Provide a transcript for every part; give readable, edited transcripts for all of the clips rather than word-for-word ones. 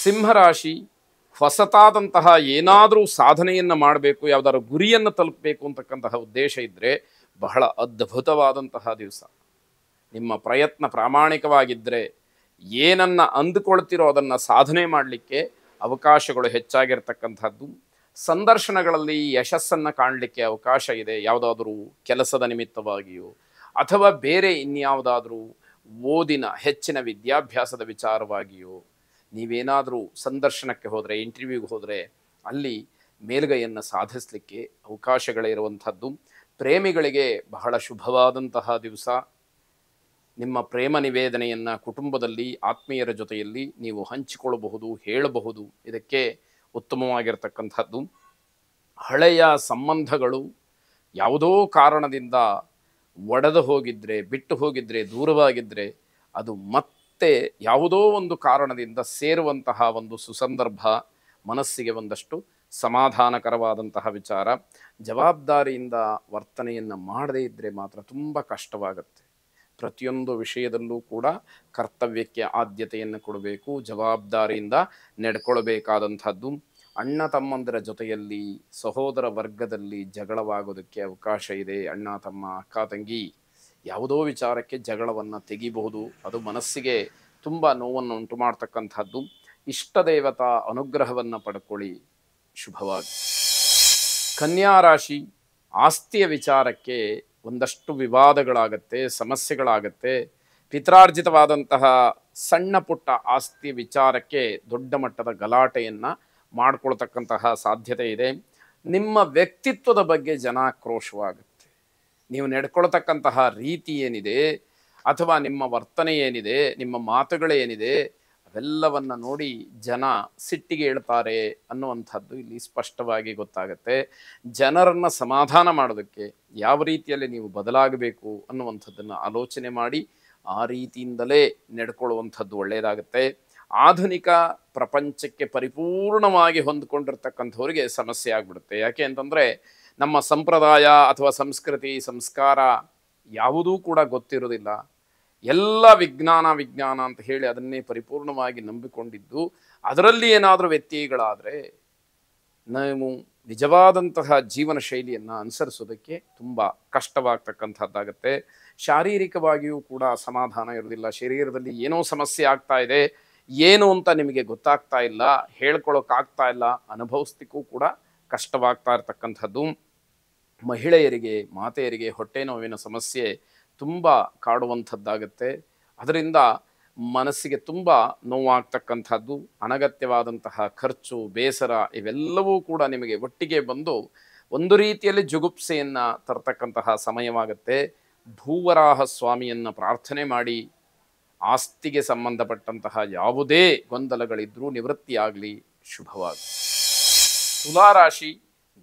ಸಿಂಹರಾಶಿ ಹೊಸತಾದಂತಹ ಏನಾದರೂ ಸಾಧನೆಯನ್ನು ಮಾಡಬೇಕು, ಯಾವುದಾದ್ರು ಗುರಿಯನ್ನು ತಲುಪಬೇಕು ಅಂತಕ್ಕಂತಹ ಉದ್ದೇಶ ಇದ್ದರೆ ಬಹಳ ಅದ್ಭುತವಾದಂತಹ ದಿವಸ. ನಿಮ್ಮ ಪ್ರಯತ್ನ ಪ್ರಾಮಾಣಿಕವಾಗಿದ್ದರೆ ಏನನ್ನು ಅಂದುಕೊಳ್ತಿರೋ ಅದನ್ನು ಸಾಧನೆ ಮಾಡಲಿಕ್ಕೆ ಅವಕಾಶಗಳು ಹೆಚ್ಚಾಗಿರ್ತಕ್ಕಂಥದ್ದು. ಸಂದರ್ಶನಗಳಲ್ಲಿ ಯಶಸ್ಸನ್ನು ಕಾಣಲಿಕ್ಕೆ ಅವಕಾಶ ಇದೆ. ಯಾವುದಾದ್ರೂ ಕೆಲಸದ ನಿಮಿತ್ತವಾಗಿಯೋ ಅಥವಾ ಬೇರೆ ಇನ್ಯಾವುದಾದ್ರೂ ಓದಿನ ಹೆಚ್ಚಿನ ವಿದ್ಯಾಭ್ಯಾಸದ ವಿಚಾರವಾಗಿಯೋ ನೀವೇನಾದರೂ ಸಂದರ್ಶನಕ್ಕೆ ಹೋದರೆ, ಇಂಟರ್ವ್ಯೂಗೆ ಹೋದರೆ ಅಲ್ಲಿ ಮೇಲುಗೈಯನ್ನು ಸಾಧಿಸಲಿಕ್ಕೆ ಅವಕಾಶಗಳಿರುವಂಥದ್ದು. ಪ್ರೇಮಿಗಳಿಗೆ ಬಹಳ ಶುಭವಾದಂತಹ ದಿವಸ. ನಿಮ್ಮ ಪ್ರೇಮ ನಿವೇದನೆಯನ್ನು ಕುಟುಂಬದಲ್ಲಿ ಆತ್ಮೀಯರ ಜೊತೆಯಲ್ಲಿ ನೀವು ಹಂಚಿಕೊಳ್ಳಬಹುದು, ಹೇಳಬಹುದು. ಇದಕ್ಕೆ ಉತ್ತಮವಾಗಿರ್ತಕ್ಕಂಥದ್ದು. ಹಳೆಯ ಸಂಬಂಧಗಳು ಯಾವುದೋ ಕಾರಣದಿಂದ ಒಡೆದು ಹೋಗಿದ್ದರೆ, ಬಿಟ್ಟು ಹೋಗಿದ್ದರೆ, ದೂರವಾಗಿದ್ದರೆ ಅದು ಮತ್ತೆ ಯಾವುದೋ ಒಂದು ಕಾರಣದಿಂದ ಸೇರುವಂತಹ ಒಂದು ಸುಸಂದರ್ಭ. ಮನಸ್ಸಿಗೆ ಒಂದಷ್ಟು ಸಮಾಧಾನಕರವಾದಂತಹ ವಿಚಾರ. ಜವಾಬ್ದಾರಿಯಿಂದ ವರ್ತನೆಯನ್ನು ಮಾಡದೇ ಇದ್ದರೆ ಮಾತ್ರ ತುಂಬ ಕಷ್ಟವಾಗುತ್ತೆ. ಪ್ರತಿಯೊಂದು ವಿಷಯದಲ್ಲೂ ಕೂಡ ಕರ್ತವ್ಯಕ್ಕೆ ಆದ್ಯತೆಯನ್ನು ಕೊಡಬೇಕು, ಜವಾಬ್ದಾರಿಯಿಂದ ನಡ್ಕೊಳ್ಬೇಕಾದಂಥದ್ದು. ಅಣ್ಣ ತಮ್ಮಂದಿರ ಜೊತೆಯಲ್ಲಿ, ಸಹೋದರ ವರ್ಗದಲ್ಲಿ ಜಗಳವಾಗೋದಕ್ಕೆ ಅವಕಾಶ ಇದೆ. ಅಣ್ಣ ತಮ್ಮ, ಅಕ್ಕ ತಂಗಿ ಯಾವುದೋ ವಿಚಾರಕ್ಕೆ ಜಗಳವನ್ನು ತೆಗಿಬಹುದು. ಅದು ಮನಸ್ಸಿಗೆ ತುಂಬ ನೋವನ್ನು ಉಂಟು ಮಾಡ್ತಕ್ಕಂಥದ್ದು. ಇಷ್ಟ ದೇವತಾ ಅನುಗ್ರಹವನ್ನು ಪಡ್ಕೊಳ್ಳಿ, ಶುಭವಾಗಿ. ಕನ್ಯಾ ರಾಶಿ, ಆಸ್ತಿಯ ವಿಚಾರಕ್ಕೆ ಒಂದಷ್ಟು ವಿವಾದಗಳಾಗತ್ತೆ, ಸಮಸ್ಯೆಗಳಾಗತ್ತೆ. ಪಿತ್ರಾರ್ಜಿತವಾದಂತಹ ಸಣ್ಣ ಪುಟ್ಟ ಆಸ್ತಿ ವಿಚಾರಕ್ಕೆ ದೊಡ್ಡ ಮಟ್ಟದ ಗಲಾಟೆಯನ್ನು ಮಾಡಿಕೊಳ್ತಕ್ಕಂತಹ ಸಾಧ್ಯತೆ ಇದೆ. ನಿಮ್ಮ ವ್ಯಕ್ತಿತ್ವದ ಬಗ್ಗೆ ಜನಾಕ್ರೋಶವಾಗುತ್ತೆ. ನೀವು ನಡ್ಕೊಳ್ತಕ್ಕಂತಹ ರೀತಿ ಏನಿದೆ ಅಥವಾ ನಿಮ್ಮ ವರ್ತನೆ ಏನಿದೆ, ನಿಮ್ಮ ಮಾತುಗಳೇನಿದೆ, ಅವೆಲ್ಲವನ್ನು ನೋಡಿ ಜನ ಸಿಟ್ಟಿಗೆ ಹೇಳ್ತಾರೆ ಅನ್ನುವಂಥದ್ದು ಇಲ್ಲಿ ಸ್ಪಷ್ಟವಾಗಿ ಗೊತ್ತಾಗುತ್ತೆ. ಜನರನ್ನು ಸಮಾಧಾನ ಮಾಡೋದಕ್ಕೆ ಯಾವ ರೀತಿಯಲ್ಲಿ ನೀವು ಬದಲಾಗಬೇಕು ಅನ್ನುವಂಥದ್ದನ್ನು ಆಲೋಚನೆ ಮಾಡಿ ಆ ರೀತಿಯಿಂದಲೇ ನಡ್ಕೊಳ್ಳುವಂಥದ್ದು ಒಳ್ಳೆಯದಾಗುತ್ತೆ. ಆಧುನಿಕ ಪ್ರಪಂಚಕ್ಕೆ ಪರಿಪೂರ್ಣವಾಗಿ ಹೊಂದಿಕೊಂಡಿರ್ತಕ್ಕಂಥವ್ರಿಗೆ ಸಮಸ್ಯೆ ಆಗಿಬಿಡುತ್ತೆ. ಯಾಕೆ ಅಂತಂದರೆ ನಮ್ಮ ಸಂಪ್ರದಾಯ ಅಥವಾ ಸಂಸ್ಕೃತಿ, ಸಂಸ್ಕಾರ ಯಾವುದೂ ಕೂಡ ಗೊತ್ತಿರೋದಿಲ್ಲ. ಎಲ್ಲ ವಿಜ್ಞಾನ ಅಂತ ಹೇಳಿ ಅದನ್ನೇ ಪರಿಪೂರ್ಣವಾಗಿ ನಂಬಿಕೊಂಡಿದ್ದು, ಅದರಲ್ಲಿ ಏನಾದರೂ ವ್ಯತ್ಯಯಗಳಾದರೆ ನಾವು ನಿಜವಾದಂತಹ ಜೀವನ ಶೈಲಿಯನ್ನು ಅನುಸರಿಸೋದಕ್ಕೆ ತುಂಬ ಕಷ್ಟವಾಗ್ತಕ್ಕಂಥದ್ದಾಗತ್ತೆ. ಶಾರೀರಿಕವಾಗಿಯೂ ಕೂಡ ಸಮಾಧಾನ ಇರೋದಿಲ್ಲ. ಶರೀರದಲ್ಲಿ ಏನೋ ಸಮಸ್ಯೆ ಆಗ್ತಾ ಇದೆ, ಏನು ಅಂತ ನಿಮಗೆ ಗೊತ್ತಾಗ್ತಾ ಇಲ್ಲ, ಹೇಳ್ಕೊಳ್ಳೋಕ್ಕಾಗ್ತಾ ಇಲ್ಲ, ಅನುಭವಿಸ್ಲಿಕ್ಕೂ ಕೂಡ ಕಷ್ಟವಾಗ್ತಾ ಇರ್ತಕ್ಕಂಥದ್ದು. ಮಹಿಳೆಯರಿಗೆ, ಮಾತೆಯರಿಗೆ ಹೊಟ್ಟೆ ನೋವಿನ ಸಮಸ್ಯೆ ತುಂಬ ಕಾಡುವಂಥದ್ದಾಗತ್ತೆ. ಅದರಿಂದ ಮನಸ್ಸಿಗೆ ತುಂಬ ನೋವಾಗ್ತಕ್ಕಂಥದ್ದು. ಅನಗತ್ಯವಾದಂತಹ ಖರ್ಚು, ಬೇಸರ ಇವೆಲ್ಲವೂ ಕೂಡ ನಿಮಗೆ ಒಟ್ಟಿಗೆ ಬಂದು ಒಂದು ರೀತಿಯಲ್ಲಿ ಜುಗುಪ್ಸೆಯನ್ನು ತರ್ತಕ್ಕಂತಹ ಸಮಯವಾಗುತ್ತೆ. ಭೂವರಾಹ ಸ್ವಾಮಿಯನ್ನು ಪ್ರಾರ್ಥನೆ ಮಾಡಿ ಆಸ್ತಿಗೆ ಸಂಬಂಧಪಟ್ಟಂತಹ ಯಾವುದೇ ಗೊಂದಲಗಳಿದ್ರೂ ನಿವೃತ್ತಿಯಾಗಲಿ, ಶುಭವಾಗಿ. ತುಲಾರಾಶಿ,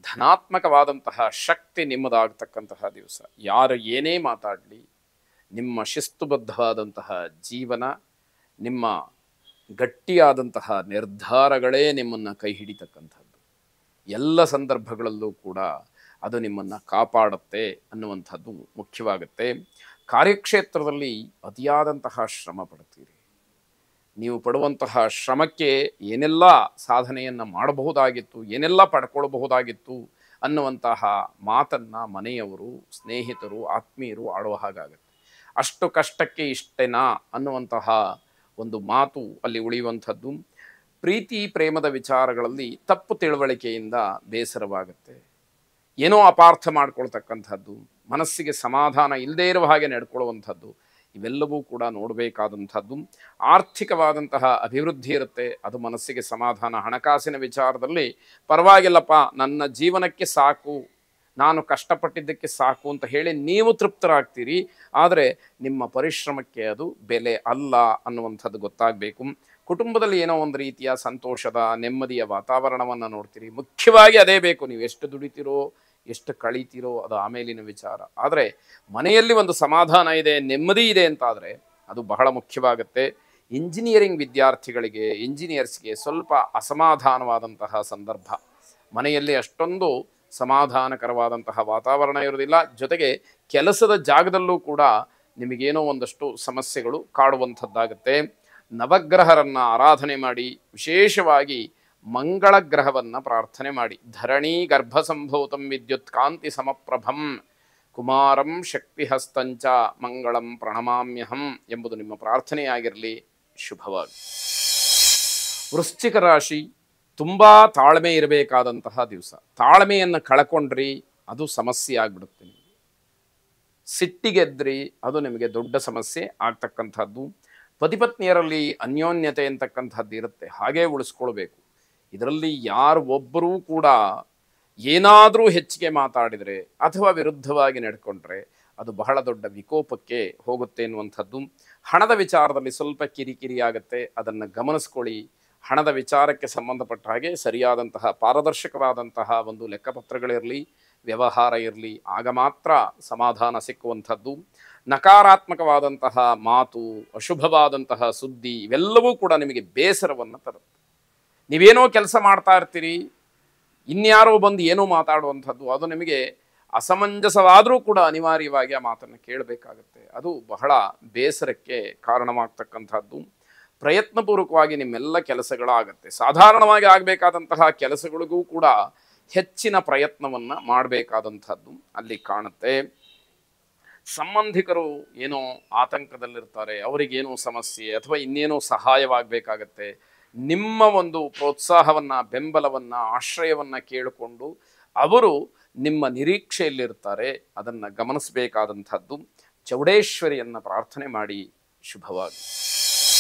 ಧನಾತ್ಮಕವಾದಂತಹ ಶಕ್ತಿ ನಿಮ್ಮದಾಗತಕ್ಕಂತಹ ದಿವಸ. ಯಾರು ಏನೇ ಮಾತಾಡಲಿ, ನಿಮ್ಮ ಶಿಸ್ತುಬದ್ಧವಾದಂತಹ ಜೀವನ, ನಿಮ್ಮ ಗಟ್ಟಿಯಾದಂತಹ ನಿರ್ಧಾರಗಳೇ ನಿಮ್ಮನ್ನು ಕೈ ಹಿಡಿತಕ್ಕಂಥದ್ದು. ಎಲ್ಲ ಸಂದರ್ಭಗಳಲ್ಲೂ ಕೂಡ ಅದು ನಿಮ್ಮನ್ನು ಕಾಪಾಡುತ್ತೆ ಅನ್ನುವಂಥದ್ದು ಮುಖ್ಯವಾಗುತ್ತೆ. ಕಾರ್ಯಕ್ಷೇತ್ರದಲ್ಲಿ ಅತಿಯಾದಂತಹ ಶ್ರಮ ಪಡ್ತೀರಿ. ನೀವು ಪಡುವಂತಹ ಶ್ರಮಕ್ಕೆ ಏನೆಲ್ಲ ಸಾಧನೆಯನ್ನು ಮಾಡಬಹುದಾಗಿತ್ತು, ಏನೆಲ್ಲ ಪಡ್ಕೊಳ್ಬಹುದಾಗಿತ್ತು ಅನ್ನುವಂತಹ ಮಾತನ್ನು ಮನೆಯವರು, ಸ್ನೇಹಿತರು, ಆತ್ಮೀಯರು ಆಡುವ ಹಾಗಾಗುತ್ತೆ. ಅಷ್ಟು ಕಷ್ಟಕ್ಕೆ ಇಷ್ಟೇನಾ ಅನ್ನುವಂತಹ ಒಂದು ಮಾತು ಅಲ್ಲಿ ಉಳಿಯುವಂಥದ್ದು. ಪ್ರೀತಿ ಪ್ರೇಮದ ವಿಚಾರಗಳಲ್ಲಿ ತಪ್ಪು ತಿಳುವಳಿಕೆಯಿಂದ ಬೇಸರವಾಗುತ್ತೆ. ಏನೋ ಅಪಾರ್ಥ ಮಾಡ್ಕೊಳ್ತಕ್ಕಂಥದ್ದು, ಮನಸ್ಸಿಗೆ ಸಮಾಧಾನ ಇಲ್ಲದೇ ಇರುವ ಹಾಗೆ ನಡ್ಕೊಳ್ಳುವಂಥದ್ದು, ಇವೆಲ್ಲವೂ ಕೂಡ ನೋಡಬೇಕಾದಂಥದ್ದು. ಆರ್ಥಿಕವಾದಂತಹ ಅಭಿವೃದ್ಧಿ ಇರುತ್ತೆ, ಅದು ಮನಸ್ಸಿಗೆ ಸಮಾಧಾನ. ಹಣಕಾಸಿನ ವಿಚಾರದಲ್ಲಿ ಪರವಾಗಿಲ್ಲಪ್ಪ, ನನ್ನ ಜೀವನಕ್ಕೆ ಸಾಕು, ನಾನು ಕಷ್ಟಪಟ್ಟಿದ್ದಕ್ಕೆ ಸಾಕು ಅಂತ ಹೇಳಿ ನೀವು ತೃಪ್ತರಾಗ್ತೀರಿ. ಆದರೆ ನಿಮ್ಮ ಪರಿಶ್ರಮಕ್ಕೆ ಅದು ಬೆಲೆ ಅಲ್ಲ ಅನ್ನುವಂಥದ್ದು ಗೊತ್ತಾಗಬೇಕು. ಕುಟುಂಬದಲ್ಲಿ ಏನೋ ಒಂದು ರೀತಿಯ ಸಂತೋಷದ, ನೆಮ್ಮದಿಯ ವಾತಾವರಣವನ್ನು ನೋಡ್ತೀರಿ. ಮುಖ್ಯವಾಗಿ ಅದೇ ಬೇಕು. ನೀವು ಎಷ್ಟು ದುಡಿತೀರೋ, ಎಷ್ಟು ಕಳೀತೀರೋ ಅದು ಆಮೇಲಿನ ವಿಚಾರ. ಆದರೆ ಮನೆಯಲ್ಲಿ ಒಂದು ಸಮಾಧಾನ ಇದೆ, ನೆಮ್ಮದಿ ಇದೆ ಅಂತಾದರೆ ಅದು ಬಹಳ ಮುಖ್ಯವಾಗುತ್ತೆ. ಇಂಜಿನಿಯರಿಂಗ್ ವಿದ್ಯಾರ್ಥಿಗಳಿಗೆ, ಇಂಜಿನಿಯರ್ಸ್ಗೆ ಸ್ವಲ್ಪ ಅಸಮಾಧಾನವಾದಂತಹ ಸಂದರ್ಭ. ಮನೆಯಲ್ಲಿ ಅಷ್ಟೊಂದು ಸಮಾಧಾನಕರವಾದಂತಹ ವಾತಾವರಣ ಇರೋದಿಲ್ಲ. ಜೊತೆಗೆ ಕೆಲಸದ ಜಾಗದಲ್ಲೂ ಕೂಡ ನಿಮಗೇನೋ ಒಂದಷ್ಟು ಸಮಸ್ಯೆಗಳು ಕಾಡುವಂಥದ್ದಾಗುತ್ತೆ. ನವಗ್ರಹರನ್ನು ಆರಾಧನೆ ಮಾಡಿ, ವಿಶೇಷವಾಗಿ ಮಂಗಳ ಗ್ರಹವನ್ನು ಪ್ರಾರ್ಥನೆ ಮಾಡಿ. ಧರಣಿ ಗರ್ಭಸಂಭೂತಂ ವಿದ್ಯುತ್ ಕಾಂತಿ ಸಮಪ್ರಭಂ ಕುಮಾರಂ ಶಕ್ತಿಹಸ್ತಂಚ ಮಂಗಳಂ ಪ್ರಣಮಾಮ್ಯಹಂ ಎಂಬುದು ನಿಮ್ಮ ಪ್ರಾರ್ಥನೆಯಾಗಿರಲಿ. ಶುಭವಾಗಿ. ವೃಶ್ಚಿಕ ರಾಶಿ ತುಂಬ ತಾಳ್ಮೆ ಇರಬೇಕಾದಂತಹ ದಿವಸ. ತಾಳ್ಮೆಯನ್ನು ಕಳ್ಕೊಂಡ್ರಿ ಅದು ಸಮಸ್ಯೆ ಆಗ್ಬಿಡುತ್ತೆ. ಸಿಟ್ಟಿಗೆದ್ರಿ ಅದು ನಿಮಗೆ ದೊಡ್ಡ ಸಮಸ್ಯೆ ಆಗ್ತಕ್ಕಂಥದ್ದು. ಪತಿಪತ್ನಿಯರಲ್ಲಿ ಅನ್ಯೋನ್ಯತೆ ಅಂತಕ್ಕಂಥದ್ದು ಇರುತ್ತೆ, ಹಾಗೇ ಉಳಿಸ್ಕೊಳ್ಬೇಕು. ಇದರಲ್ಲಿ ಯಾರು ಒಬ್ಬರೂ ಕೂಡ ಏನಾದರೂ ಹೆಚ್ಚಿಗೆ ಮಾತಾಡಿದರೆ ಅಥವಾ ವಿರುದ್ಧವಾಗಿ ನಡ್ಕೊಂಡ್ರೆ ಅದು ಬಹಳ ದೊಡ್ಡ ವಿಕೋಪಕ್ಕೆ ಹೋಗುತ್ತೆ ಎನ್ನುವಂಥದ್ದು. ಹಣದ ವಿಚಾರದಲ್ಲಿ ಸ್ವಲ್ಪ ಕಿರಿಕಿರಿ ಆಗುತ್ತೆ, ಅದನ್ನು ಗಮನಿಸ್ಕೊಳ್ಳಿ. ಹಣದ ವಿಚಾರಕ್ಕೆ ಸಂಬಂಧಪಟ್ಟ ಹಾಗೆ ಸರಿಯಾದಂತಹ ಪಾರದರ್ಶಕವಾದಂತಹ ಒಂದು ಲೆಕ್ಕಪತ್ರಗಳಿರಲಿ, ವ್ಯವಹಾರ ಇರಲಿ, ಆಗ ಮಾತ್ರ ಸಮಾಧಾನ ಸಿಕ್ಕುವಂಥದ್ದು. ನಕಾರಾತ್ಮಕವಾದಂತಹ ಮಾತು, ಅಶುಭವಾದಂತಹ ಸುದ್ದಿ ಇವೆಲ್ಲವೂ ಕೂಡ ನಿಮಗೆ ಬೇಸರವನ್ನು ತರುತ್ತೆ. ನೀವೇನೋ ಕೆಲಸ ಮಾಡ್ತಾ ಇರ್ತೀರಿ, ಇನ್ಯಾರೋ ಬಂದು ಏನೋ ಮಾತಾಡುವಂಥದ್ದು, ಅದು ನಿಮಗೆ ಅಸಮಂಜಸವಾದರೂ ಕೂಡ ಅನಿವಾರ್ಯವಾಗಿ ಆ ಮಾತನ್ನು ಕೇಳಬೇಕಾಗತ್ತೆ. ಅದು ಬಹಳ ಬೇಸರಕ್ಕೆ ಕಾರಣವಾಗ್ತಕ್ಕಂಥದ್ದು. ಪ್ರಯತ್ನಪೂರ್ವಕವಾಗಿ ನಿಮ್ಮೆಲ್ಲ ಕೆಲಸಗಳಾಗತ್ತೆ. ಸಾಧಾರಣವಾಗಿ ಆಗಬೇಕಾದಂತಹ ಕೆಲಸಗಳಿಗೂ ಕೂಡ ಹೆಚ್ಚಿನ ಪ್ರಯತ್ನವನ್ನು ಮಾಡಬೇಕಾದಂಥದ್ದು ಅಲ್ಲಿ ಕಾಣುತ್ತೆ. ಸಂಬಂಧಿಕರು ಏನೋ ಆತಂಕದಲ್ಲಿರ್ತಾರೆ, ಅವರಿಗೇನೋ ಸಮಸ್ಯೆ ಅಥವಾ ಇನ್ನೇನೋ ಸಹಾಯವಾಗಬೇಕಾಗತ್ತೆ. ನಿಮ್ಮ ಒಂದು ಪ್ರೋತ್ಸಾಹವನ್ನು, ಬೆಂಬಲವನ್ನು, ಆಶ್ರಯವನ್ನು ಕೇಳಿಕೊಂಡು ಅವರು ನಿಮ್ಮ ನಿರೀಕ್ಷೆಯಲ್ಲಿರ್ತಾರೆ. ಅದನ್ನು ಗಮನಿಸಬೇಕಾದಂಥದ್ದು. ಚೌಡೇಶ್ವರಿಯನ್ನು ಪ್ರಾರ್ಥನೆ ಮಾಡಿ. ಶುಭವಾಗಿ.